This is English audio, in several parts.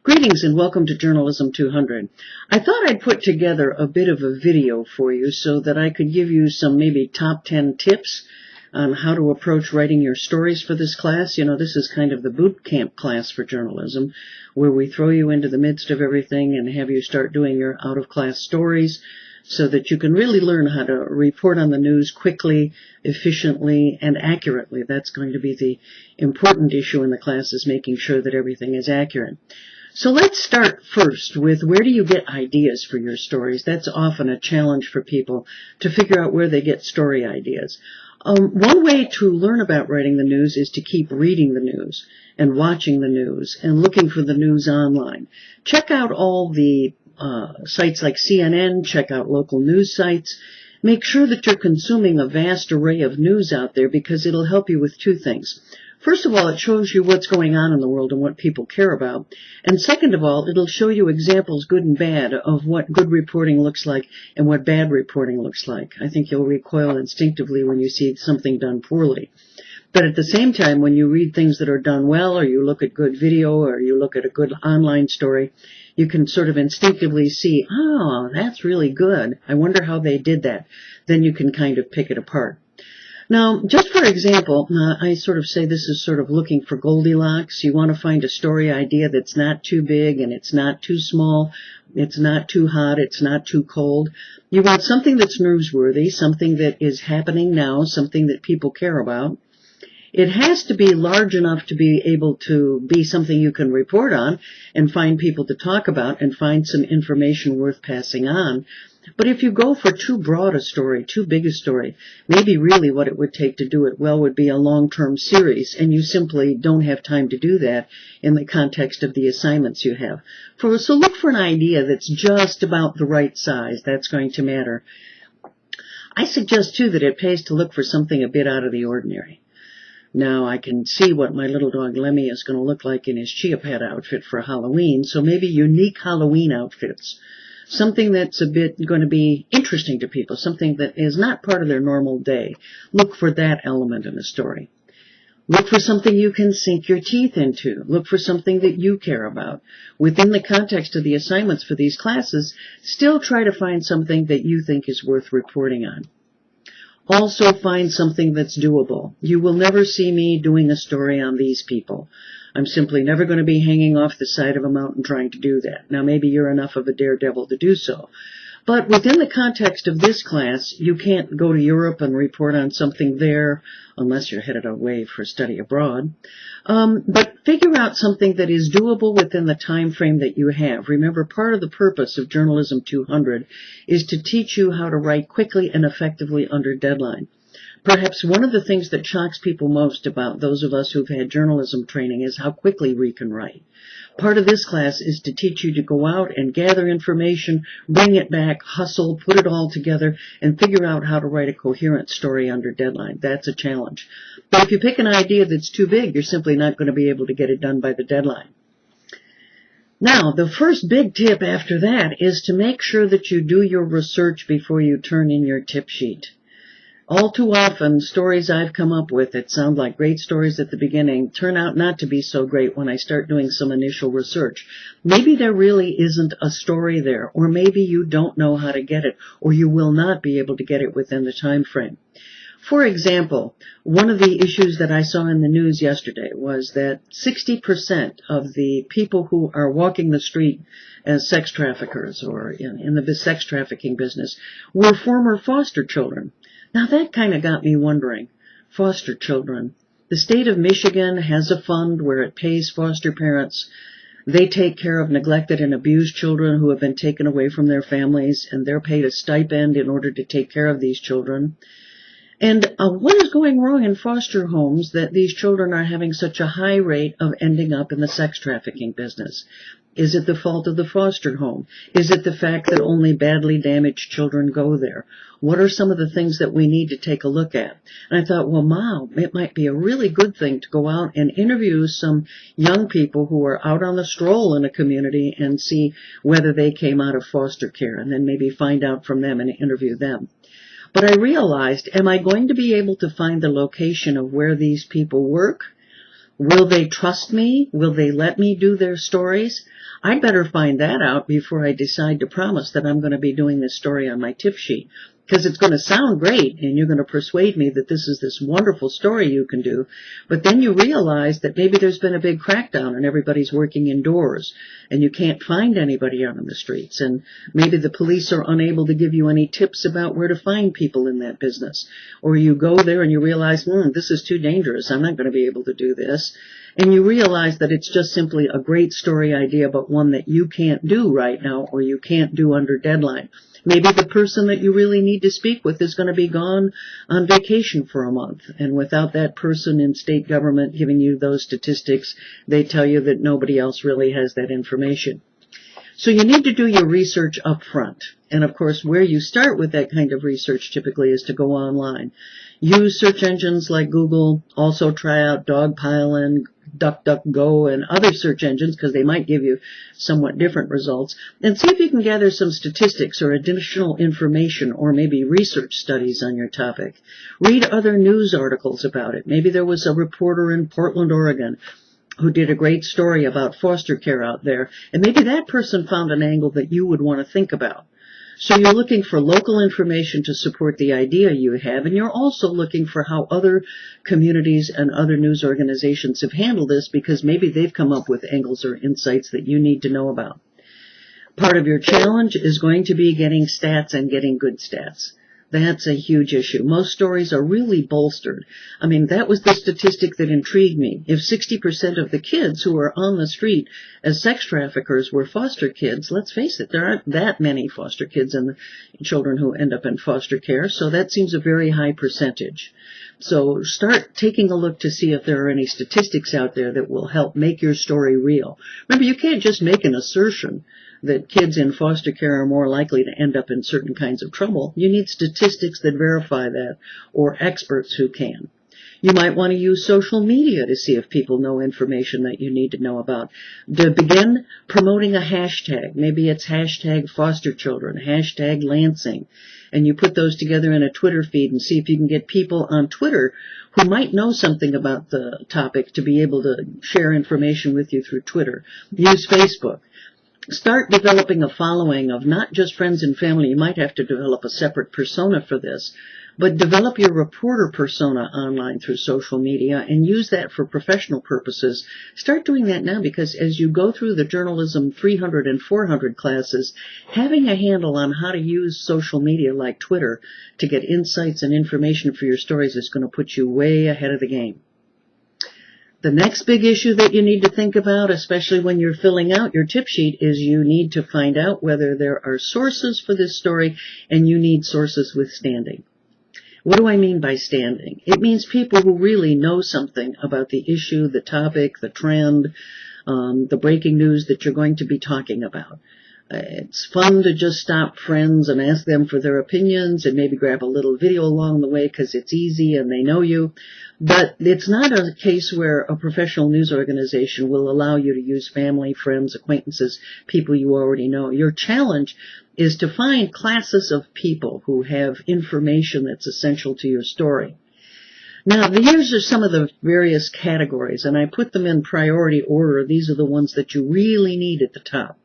Greetings and welcome to Journalism 200. I thought I'd put together a bit of a video for you so that I could give you some maybe top 10 tips on how to approach writing your stories for this class. You know, this is kind of the boot camp class for journalism, where we throw you into the midst of everything and have you start doing your out-of-class stories so that you can really learn how to report on the news quickly, efficiently, and accurately. That's going to be the important issue in the class, is making sure that everything is accurate. So let's start first with, where do you get ideas for your stories? That's often a challenge for people, to figure out where they get story ideas. One way to learn about writing the news is to keep reading the news and watching the news and looking for the news online. Check out all the sites like CNN, check out local news sites. Make sure that you're consuming a vast array of news out there, because it'll help you with two things. First of all, it shows you what's going on in the world and what people care about. And second of all, it'll show you examples, good and bad, of what good reporting looks like and what bad reporting looks like. I think you'll recoil instinctively when you see something done poorly. But at the same time, when you read things that are done well, or you look at good video, or you look at a good online story, you can sort of instinctively see, oh, that's really good. I wonder how they did that. Then you can kind of pick it apart. Now, just for example, I sort of say this is sort of looking for Goldilocks. You want to find a story idea that's not too big and it's not too small. It's not too hot. It's not too cold. You want something that's newsworthy, something that is happening now, something that people care about. It has to be large enough to be able to be something you can report on and find people to talk about and find some information worth passing on. But if you go for too broad a story, too big a story, maybe really what it would take to do it well would be a long-term series, and you simply don't have time to do that in the context of the assignments you have. So look for an idea that's just about the right size. That's going to matter. I suggest, too, that it pays to look for something a bit out of the ordinary. Now, I can see what my little dog Lemmy is going to look like in his Chia Pet outfit for Halloween, so maybe unique Halloween outfits. Something that's a bit going to be interesting to people, something that is not part of their normal day. Look for that element in the story. Look for something you can sink your teeth into. Look for something that you care about. Within the context of the assignments for these classes, still try to find something that you think is worth reporting on. Also find something that's doable. You will never see me doing a story on these people. I'm simply never going to be hanging off the side of a mountain trying to do that. Now, maybe you're enough of a daredevil to do so. But within the context of this class, you can't go to Europe and report on something there, unless you're headed away for study abroad. But figure out something that is doable within the time frame that you have. Remember, part of the purpose of Journalism 200 is to teach you how to write quickly and effectively under deadline. Perhaps one of the things that shocks people most about those of us who've had journalism training is how quickly we can write. Part of this class is to teach you to go out and gather information, bring it back, hustle, put it all together, and figure out how to write a coherent story under deadline. That's a challenge. But if you pick an idea that's too big, you're simply not going to be able to get it done by the deadline. Now, the first big tip after that is to make sure that you do your research before you turn in your tip sheet. All too often, stories I've come up with that sound like great stories at the beginning turn out not to be so great when I start doing some initial research. Maybe there really isn't a story there, or maybe you don't know how to get it, or you will not be able to get it within the time frame. For example, one of the issues that I saw in the news yesterday was that 60% of the people who are walking the street as sex traffickers or in the sex trafficking business were former foster children. Now, that kind of got me wondering. Foster children. The state of Michigan has a fund where it pays foster parents. They take care of neglected and abused children who have been taken away from their families, and they're paid a stipend in order to take care of these children. And what is going wrong in foster homes that these children are having such a high rate of ending up in the sex trafficking business? Is it the fault of the foster home? Is it the fact that only badly damaged children go there? What are some of the things that we need to take a look at? And I thought, well, Mom, it might be a really good thing to go out and interview some young people who are out on the stroll in a community and see whether they came out of foster care, and then maybe find out from them and interview them. But I realized, am I going to be able to find the location of where these people work? Will they trust me? Will they let me do their stories? I'd better find that out before I decide to promise that I'm going to be doing this story on my tip sheet. Because it's going to sound great, and you're going to persuade me that this is this wonderful story you can do, but then you realize that maybe there's been a big crackdown and everybody's working indoors, and you can't find anybody out on the streets, and maybe the police are unable to give you any tips about where to find people in that business. Or you go there and you realize, this is too dangerous, I'm not going to be able to do this. And you realize that it's just simply a great story idea, but one that you can't do right now, or you can't do under deadline. Maybe the person that you really need to speak with is going to be gone on vacation for a month. And without that person in state government giving you those statistics, they tell you that nobody else really has that information. So you need to do your research up front. And of course, where you start with that kind of research typically is to go online. Use search engines like Google. Also try out Dogpile, DuckDuckGo, and other search engines because they might give you somewhat different results. And see if you can gather some statistics or additional information or maybe research studies on your topic. Read other news articles about it. Maybe there was a reporter in Portland, Oregon, who did a great story about foster care out there, and maybe that person found an angle that you would want to think about. So you're looking for local information to support the idea you have, and you're also looking for how other communities and other news organizations have handled this, because maybe they've come up with angles or insights that you need to know about. Part of your challenge is going to be getting stats and getting good stats. That's a huge issue. Most stories are really bolstered. I mean, that was the statistic that intrigued me. If 60% of the kids who are on the street as sex traffickers were foster kids, let's face it, there aren't that many foster kids and children who end up in foster care, so that seems a very high percentage. So start taking a look to see if there are any statistics out there that will help make your story real. Remember, you can't just make an assertion that kids in foster care are more likely to end up in certain kinds of trouble. You need statistics that verify that, or experts who can. You might want to use social media to see if people know information that you need to know about. To begin promoting a hashtag. Maybe it's hashtag foster children, hashtag Lansing. And you put those together in a Twitter feed and see if you can get people on Twitter who might know something about the topic to be able to share information with you through Twitter. Use Facebook. Start developing a following of not just friends and family. You might have to develop a separate persona for this, but develop your reporter persona online through social media and use that for professional purposes. Start doing that now, because as you go through the Journalism 300 and 400 classes, having a handle on how to use social media like Twitter to get insights and information for your stories is going to put you way ahead of the game. The next big issue that you need to think about, especially when you're filling out your tip sheet, is you need to find out whether there are sources for this story, and you need sources with standing. What do I mean by standing? It means people who really know something about the issue, the topic, the trend, the breaking news that you're going to be talking about. It's fun to just stop friends and ask them for their opinions and maybe grab a little video along the way because it's easy and they know you. But it's not a case where a professional news organization will allow you to use family, friends, acquaintances, people you already know. Your challenge is to find classes of people who have information that's essential to your story. Now, these are some of the various categories, and I put them in priority order. These are the ones that you really need at the top.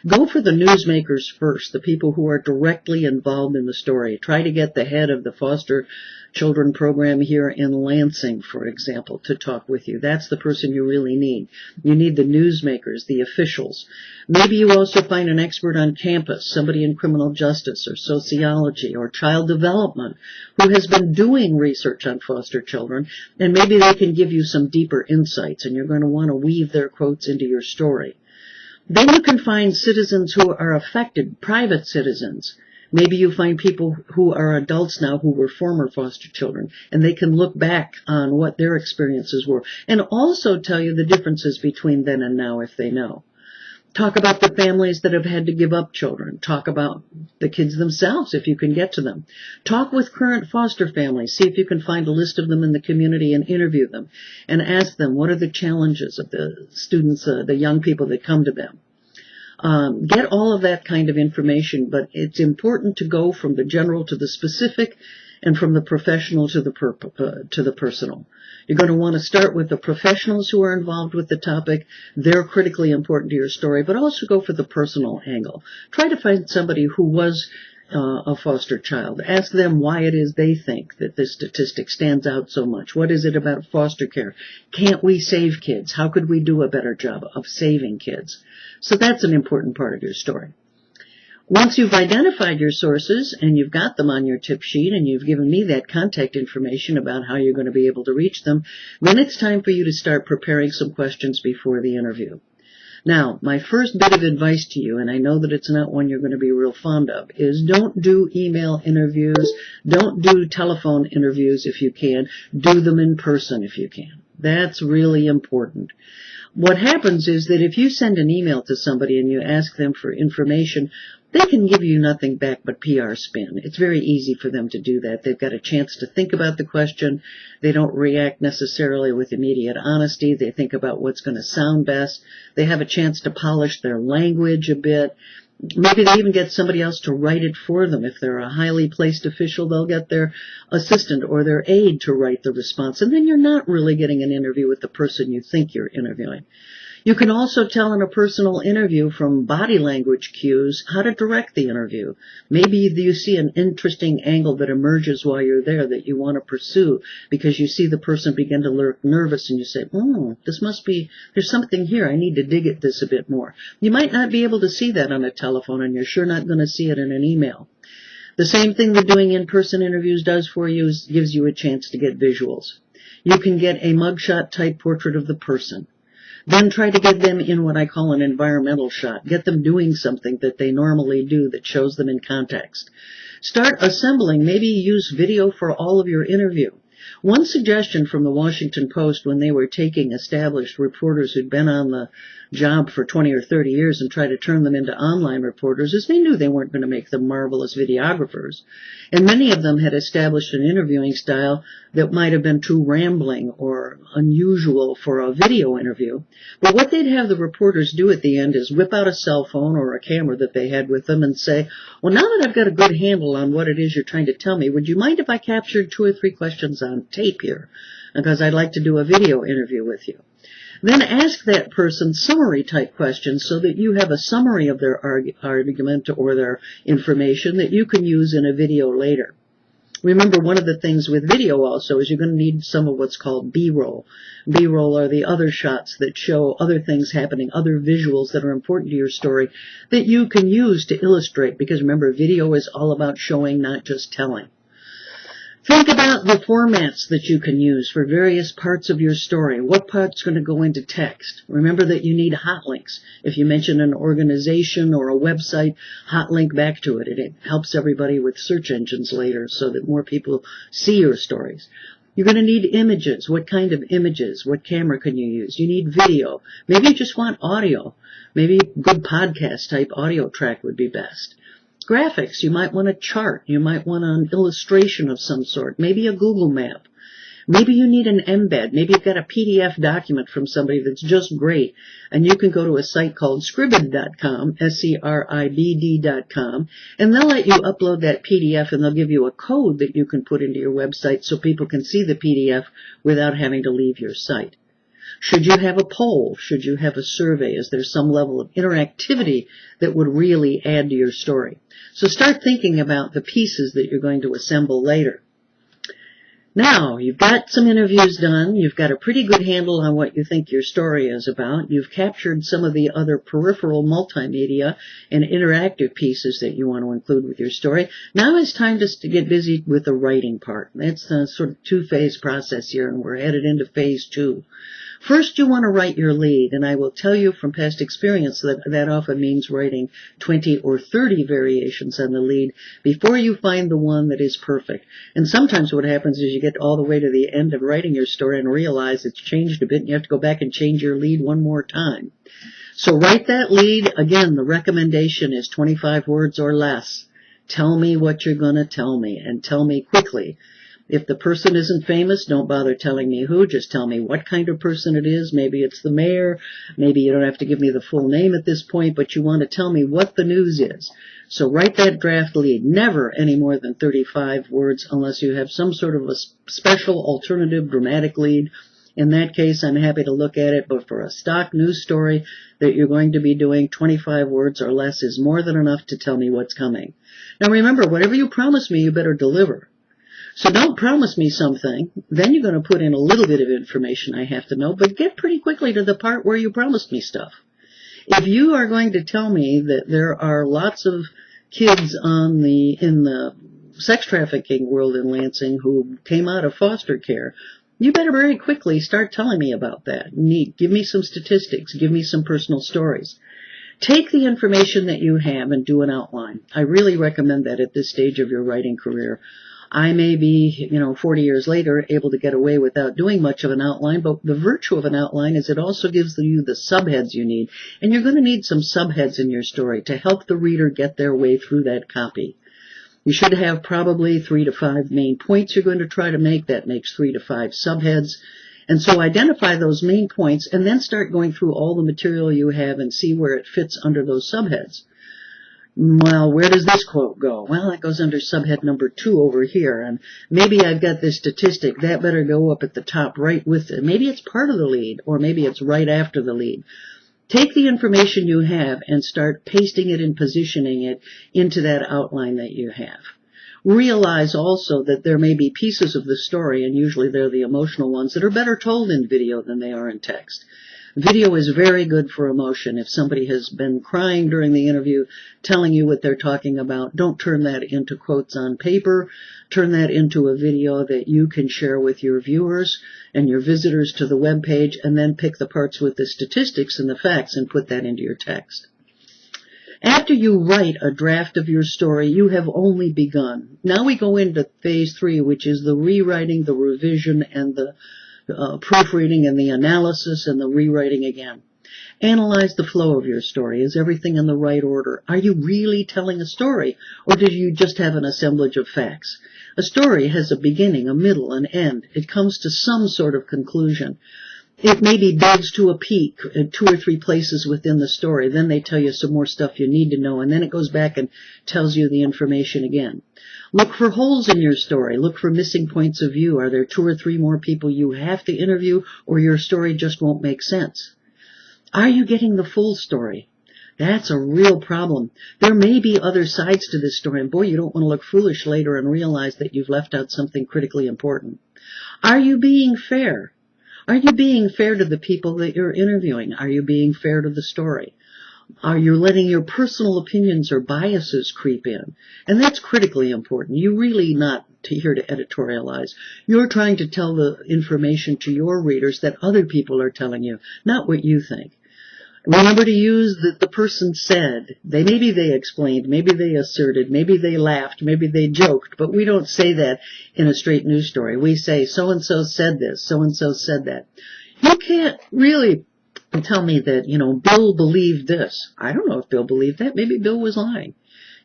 Go for the newsmakers first, the people who are directly involved in the story. Try to get the head of the foster children program here in Lansing, for example, to talk with you. That's the person you really need. You need the newsmakers, the officials. Maybe you also find an expert on campus, somebody in criminal justice or sociology or child development who has been doing research on foster children, and maybe they can give you some deeper insights, and you're going to want to weave their quotes into your story. Then you can find citizens who are affected, private citizens. Maybe you find people who are adults now who were former foster children, and they can look back on what their experiences were and also tell you the differences between then and now if they know. Talk about the families that have had to give up children. Talk about the kids themselves if you can get to them. Talk with current foster families. See if you can find a list of them in the community and interview them and ask them what are the challenges of the students, the young people that come to them. Get all of that kind of information, but it's important to go from the general to the specific and from the professional to the personal. You're going to want to start with the professionals who are involved with the topic. They're critically important to your story, but also go for the personal angle. Try to find somebody who was a foster child. Ask them why it is they think that this statistic stands out so much. What is it about foster care? Can't we save kids? How could we do a better job of saving kids? So that's an important part of your story. Once you've identified your sources and you've got them on your tip sheet and you've given me that contact information about how you're going to be able to reach them, then it's time for you to start preparing some questions before the interview. Now, my first bit of advice to you, and I know that it's not one you're going to be real fond of, is don't do email interviews, don't do telephone interviews if you can, do them in person if you can. That's really important. What happens is that if you send an email to somebody and you ask them for information, they can give you nothing back but PR spin. It's very easy for them to do that. They've got a chance to think about the question. They don't react necessarily with immediate honesty. They think about what's going to sound best. They have a chance to polish their language a bit. Maybe they even get somebody else to write it for them. If they're a highly placed official, they'll get their assistant or their aide to write the response. And then you're not really getting an interview with the person you think you're interviewing. You can also tell in a personal interview from body language cues how to direct the interview. Maybe you see an interesting angle that emerges while you're there that you want to pursue because you see the person begin to look nervous and you say, there's something here. I need to dig at this a bit more. You might not be able to see that on a telephone, and you're sure not going to see it in an email. The same thing that doing in-person interviews does for you is gives you a chance to get visuals. You can get a mugshot type portrait of the person. Then try to get them in what I call an environmental shot. Get them doing something that they normally do that shows them in context. Start assembling. Maybe use video for all of your interview. One suggestion from the Washington Post when they were taking established reporters who'd been on the job for 20 or 30 years and try to turn them into online reporters is they knew they weren't going to make them marvelous videographers. And many of them had established an interviewing style that might have been too rambling or unusual for a video interview. But what they'd have the reporters do at the end is whip out a cell phone or a camera that they had with them and say, well, now that I've got a good handle on what it is you're trying to tell me, would you mind if I captured 2 or 3 questions on tape here? Because I'd like to do a video interview with you. Then ask that person summary type questions so that you have a summary of their argument or their information that you can use in a video later. Remember, one of the things with video also is you're going to need some of what's called B-roll. B-roll are the other shots that show other things happening, other visuals that are important to your story that you can use to illustrate, because remember, video is all about showing, not just telling. Think about the formats that you can use for various parts of your story. What part's going to go into text? Remember that you need hot links. If you mention an organization or a website, hot link back to it. It helps everybody with search engines later so that more people see your stories. You're going to need images. What kind of images? What camera can you use? You need video. Maybe you just want audio. Maybe a good podcast type audio track would be best. Graphics, you might want a chart. You might want an illustration of some sort. Maybe a Google map. Maybe you need an embed. Maybe you've got a PDF document from somebody that's just great. And you can go to a site called scribd.com, SCRIBD.com, and they'll let you upload that PDF and they'll give you a code that you can put into your website so people can see the PDF without having to leave your site. Should you have a poll? Should you have a survey? Is there some level of interactivity that would really add to your story? So start thinking about the pieces that you're going to assemble later. Now, you've got some interviews done. You've got a pretty good handle on what you think your story is about. You've captured some of the other peripheral multimedia and interactive pieces that you want to include with your story. Now it's time to get busy with the writing part. That's a sort of 2-phase process here, and we're headed into phase 2. First, you want to write your lead, and I will tell you from past experience that often means writing 20 or 30 variations on the lead before you find the one that is perfect. And sometimes what happens is you get all the way to the end of writing your story and realize it's changed a bit, and you have to go back and change your lead one more time. So write that lead. Again, the recommendation is 25 words or less. Tell me what you're going to tell me, and tell me quickly. If the person isn't famous, don't bother telling me who. Just tell me what kind of person it is. Maybe it's the mayor. Maybe you don't have to give me the full name at this point, but you want to tell me what the news is. So write that draft lead. Never any more than 35 words unless you have some sort of a special alternative dramatic lead. In that case, I'm happy to look at it, but for a stock news story that you're going to be doing, 25 words or less is more than enough to tell me what's coming. Now remember, whatever you promise me, you better deliver. So don't promise me something, then you're going to put in a little bit of information I have to know, but get pretty quickly to the part where you promised me stuff. If you are going to tell me that there are lots of kids in the sex trafficking world in Lansing who came out of foster care, you better very quickly start telling me about that. Give me some statistics. Give me some personal stories. Take the information that you have and do an outline. I really recommend that at this stage of your writing career. I may be, 40 years later, able to get away without doing much of an outline, but the virtue of an outline is it also gives you the subheads you need. And you're going to need some subheads in your story to help the reader get their way through that copy. You should have probably 3 to 5 main points you're going to try to make. That makes 3 to 5 subheads. And so identify those main points and then start going through all the material you have and see where it fits under those subheads. Well, where does this quote go? Well, it goes under subhead number 2 over here, and maybe I've got this statistic. That better go up at the top right with it. Maybe it's part of the lead, or maybe it's right after the lead. Take the information you have and start pasting it and positioning it into that outline that you have. Realize also that there may be pieces of the story, and usually they're the emotional ones, that are better told in video than they are in text. Video is very good for emotion. If somebody has been crying during the interview, telling you what they're talking about, don't turn that into quotes on paper. Turn that into a video that you can share with your viewers and your visitors to the web page, and then pick the parts with the statistics and the facts and put that into your text. After you write a draft of your story, you have only begun. Now we go into phase 3, which is the rewriting, the revision, and the proofreading and the analysis and the rewriting again. Analyze the flow of your story. Is everything in the right order? Are you really telling a story, or do you just have an assemblage of facts? A story has a beginning, a middle, an end. It comes to some sort of conclusion. It maybe builds to a peak at 2 or 3 places within the story. Then they tell you some more stuff you need to know, and then it goes back and tells you the information again. Look for holes in your story. Look for missing points of view. Are there 2 or 3 more people you have to interview, or your story just won't make sense? Are you getting the full story? That's a real problem. There may be other sides to this story, and boy, you don't want to look foolish later and realize that you've left out something critically important. Are you being fair? Are you being fair to the people that you're interviewing? Are you being fair to the story? Are you letting your personal opinions or biases creep in? And that's critically important. You're really not here to editorialize. You're trying to tell the information to your readers that other people are telling you, not what you think. Remember to use the person said. Maybe they explained, maybe they asserted, maybe they laughed, maybe they joked, but we don't say that in a straight news story. We say, so-and-so said this, so-and-so said that. You can't really tell me that, Bill believed this. I don't know if Bill believed that. Maybe Bill was lying.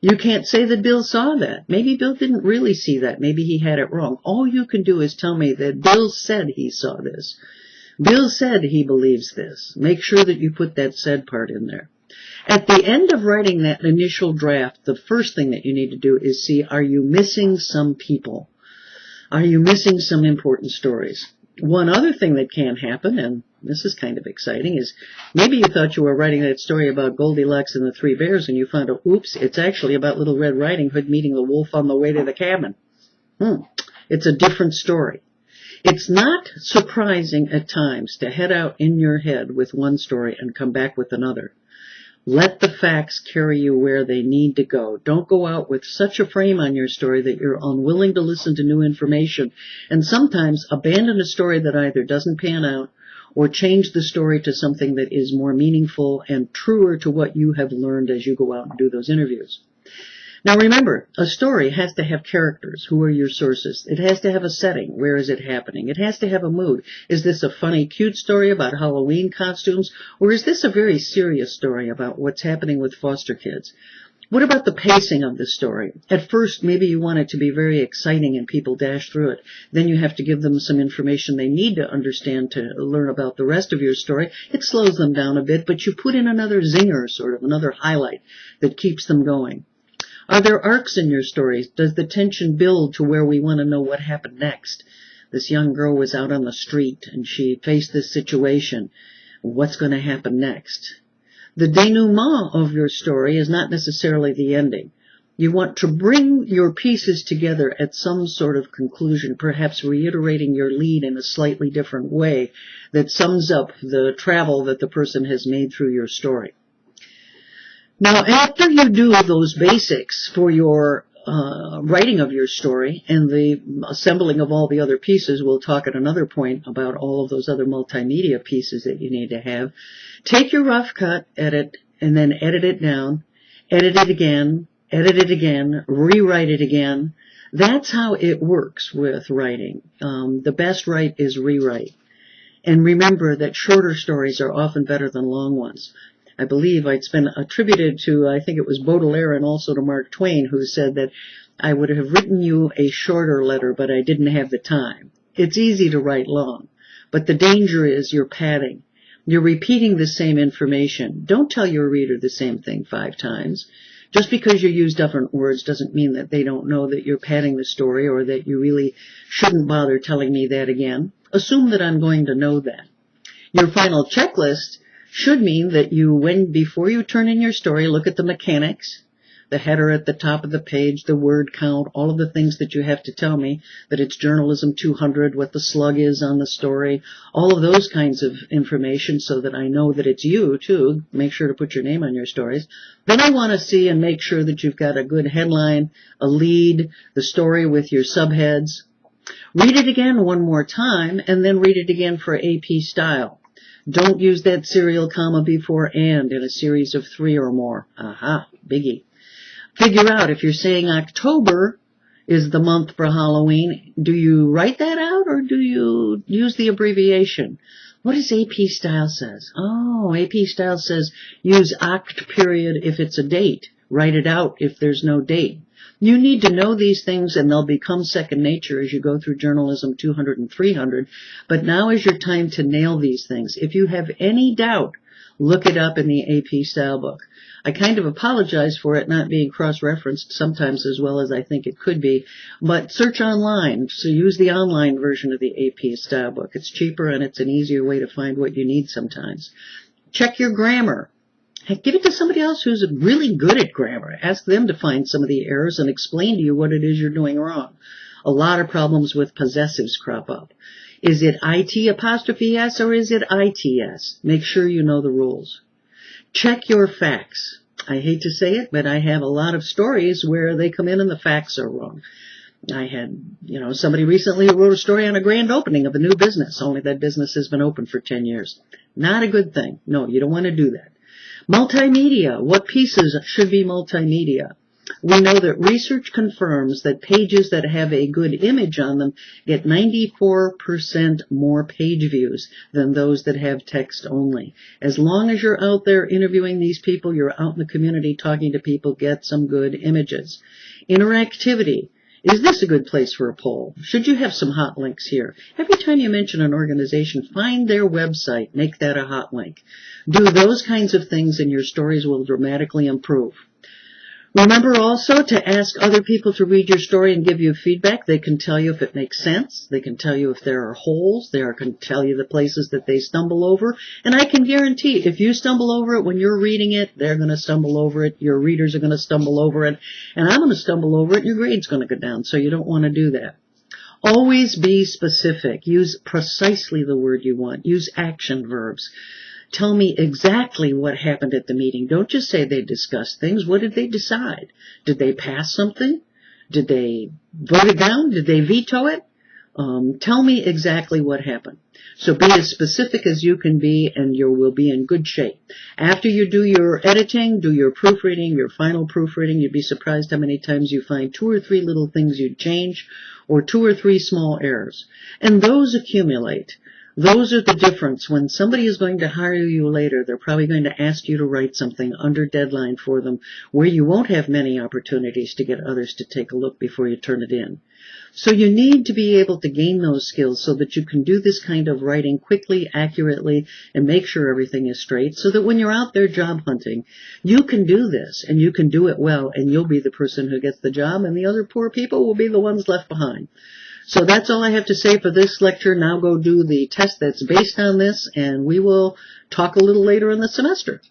You can't say that Bill saw that. Maybe Bill didn't really see that. Maybe he had it wrong. All you can do is tell me that Bill said he saw this. Bill said he believes this. Make sure that you put that said part in there. At the end of writing that initial draft, the first thing that you need to do is see, are you missing some people? Are you missing some important stories? One other thing that can happen, and this is kind of exciting, is maybe you thought you were writing that story about Goldilocks and the 3 bears, and you found out, oops, it's actually about Little Red Riding Hood meeting the wolf on the way to the cabin. It's a different story. It's not surprising at times to head out in your head with one story and come back with another. Let the facts carry you where they need to go. Don't go out with such a frame on your story that you're unwilling to listen to new information, and sometimes abandon a story that either doesn't pan out or change the story to something that is more meaningful and truer to what you have learned as you go out and do those interviews. Now remember, a story has to have characters. Who are your sources? It has to have a setting. Where is it happening? It has to have a mood. Is this a funny, cute story about Halloween costumes? Or is this a very serious story about what's happening with foster kids? What about the pacing of the story? At first, maybe you want it to be very exciting and people dash through it. Then you have to give them some information they need to understand to learn about the rest of your story. It slows them down a bit, but you put in another zinger, sort of, another highlight that keeps them going. Are there arcs in your stories? Does the tension build to where we want to know what happened next? This young girl was out on the street and she faced this situation. What's going to happen next? The denouement of your story is not necessarily the ending. You want to bring your pieces together at some sort of conclusion, perhaps reiterating your lead in a slightly different way that sums up the travel that the person has made through your story. Now, after you do those basics for your writing of your story and the assembling of all the other pieces, we'll talk at another point about all of those other multimedia pieces that you need to have. Take your rough cut, edit, and then edit it down, edit it again, rewrite it again. That's how it works with writing. The best write is rewrite. And remember that shorter stories are often better than long ones. I believe it's been attributed to, I think it was Baudelaire and also to Mark Twain, who said that I would have written you a shorter letter, but I didn't have the time. It's easy to write long, but the danger is you're padding. You're repeating the same information. Don't tell your reader the same thing 5 times. Just because you use different words doesn't mean that they don't know that you're padding the story or that you really shouldn't bother telling me that again. Assume that I'm going to know that. Your final checklist should mean that before you turn in your story, look at the mechanics, the header at the top of the page, the word count, all of the things that you have to tell me, that it's Journalism 200, what the slug is on the story, all of those kinds of information so that I know that it's you, too. Make sure to put your name on your stories. Then I want to see and make sure that you've got a good headline, a lead, the story with your subheads. Read it again one more time, and then read it again for AP style. Don't use that serial comma before and in a series of 3 or more. Aha, biggie. Figure out if you're saying October is the month for Halloween, do you write that out or do you use the abbreviation? What does AP style says? Oh, AP style says use oct period if it's a date. Write it out if there's no date. You need to know these things, and they'll become second nature as you go through Journalism 200 and 300. But now is your time to nail these things. If you have any doubt, look it up in the AP style book. I kind of apologize for it not being cross-referenced sometimes as well as I think it could be, but search online. So use the online version of the AP style book. It's cheaper and it's an easier way to find what you need sometimes. Check your grammar. Give it to somebody else who's really good at grammar. Ask them to find some of the errors and explain to you what it is you're doing wrong. A lot of problems with possessives crop up. Is it IT''S or is it ITS? Make sure you know the rules. Check your facts. I hate to say it, but I have a lot of stories where they come in and the facts are wrong. I had, somebody recently who wrote a story on a grand opening of a new business, only that business has been open for 10 years. Not a good thing. No, you don't want to do that. Multimedia. What pieces should be multimedia? We know that research confirms that pages that have a good image on them get 94% more page views than those that have text only. As long as you're out there interviewing these people, you're out in the community talking to people, get some good images. Interactivity. Is this a good place for a poll? Should you have some hot links here? Every time you mention an organization, find their website, make that a hot link. Do those kinds of things and your stories will dramatically improve. Remember also to ask other people to read your story and give you feedback. They can tell you if it makes sense. They can tell you if there are holes. They can tell you the places that they stumble over. And I can guarantee if you stumble over it when you're reading it, they're going to stumble over it. Your readers are going to stumble over it. And I'm going to stumble over it and your grade's going to go down. So you don't want to do that. Always be specific. Use precisely the word you want. Use action verbs. Tell me exactly what happened at the meeting. Don't just say they discussed things. What did they decide? Did they pass something? Did they vote it down? Did they veto it? Tell me exactly what happened. So be as specific as you can be, and you will be in good shape. After you do your editing, do your proofreading, your final proofreading, you'd be surprised how many times you find 2 or 3 little things you'd change, or 2 or 3 small errors. And those accumulate. Those are the difference. When somebody is going to hire you later, they're probably going to ask you to write something under deadline for them where you won't have many opportunities to get others to take a look before you turn it in. So you need to be able to gain those skills so that you can do this kind of writing quickly, accurately, and make sure everything is straight so that when you're out there job hunting, you can do this and you can do it well and you'll be the person who gets the job and the other poor people will be the ones left behind. So that's all I have to say for this lecture. Now go do the test that's based on this and we will talk a little later in the semester.